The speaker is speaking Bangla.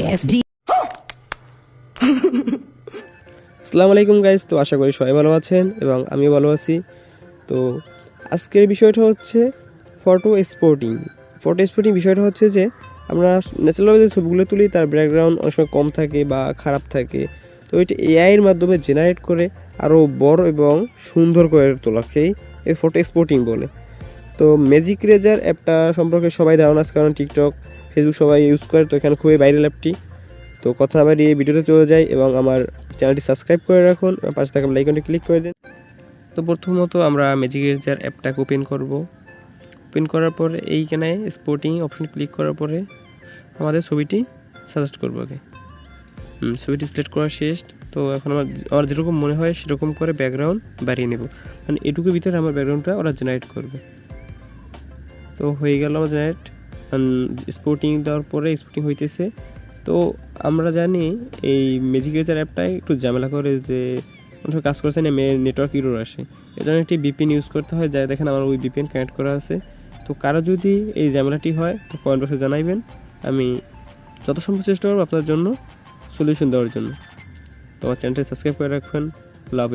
RSD. আসসালামু আলাইকুম গাইস, তো আশা করি সবাই ভালো আছেন এবং আমি ভালো আছি। তো আজকের বিষয়টা হচ্ছে ফটো স্পটিং বিষয়টা হচ্ছে যে আমরা ন্যাচারাল যে ছবিগুলো তুলি তার ব্যাকগ্রাউন্ড অনেক সময় কম থাকে বা খারাপ থাকে, তো এটা এআইয়ের মাধ্যমে জেনারেট করে আরও বড় এবং সুন্দর করে তোলাকেই এই ফটো এক্সপোর্টিং বলে। তো ম্যাজিক রেজার অ্যাপটা সম্পর্কে সবাই ধারণা আছে, কারণ টিকটক, ফেসবুক সবাই ইউজ করে, তো এখানে খুবই ভাইরাল অ্যাপটি। তো কথা না বাড়িয়ে ভিডিওতে চলে যায় এবং আমার চ্যানেলটি সাবস্ক্রাইব করে রাখুন, পাশে থাকা বেল আইকনটি ক্লিক করে দিন। তো প্রথমত আমরা ম্যাজিক রেজার অ্যাপটাকে ওপেন করব। ওপেন করার পরে এইখানে স্পটিং অপশন ক্লিক করার পরে আমাদের ছবিটি সাজেস্ট করবো আগে। ছবিটি সিলেক্ট করা শেষ। তো এখন আমার যেরকম মনে হয় সেরকম করে ব্যাকগ্রাউন্ড বাড়িয়ে নেব, মানে এটুকুর ভিতরে আমার ব্যাকগ্রাউন্ডটা ওরা জেনারেট করবে। তো হয়ে গেল আমার জেনারেট। স্পটিং দেওয়ার পরে স্পটিং হইতেছে। তো আমরা জানি এই ম্যাজিক রেজার অ্যাপটাই একটু ঝামেলা করে, যে অনেক কাজ করছে না, নেটওয়ার্ক ইরোর আসে, এর জন্য একটি ভিপিএন ইউজ করতে হয়। যাই দেখেন আমার ওই ভিপিএন কানেক্ট করা আছে। তো কারো যদি এই ঝামেলাটি হয় তো কমেন্ট বক্সে জানাইবেন, আমি যত সম্ভব চেষ্টা করবো আপনার জন্য সলিউশন দেওয়ার জন্য। তো আমার চ্যানেলটি সাবস্ক্রাইব করে রাখবেন। লাভ।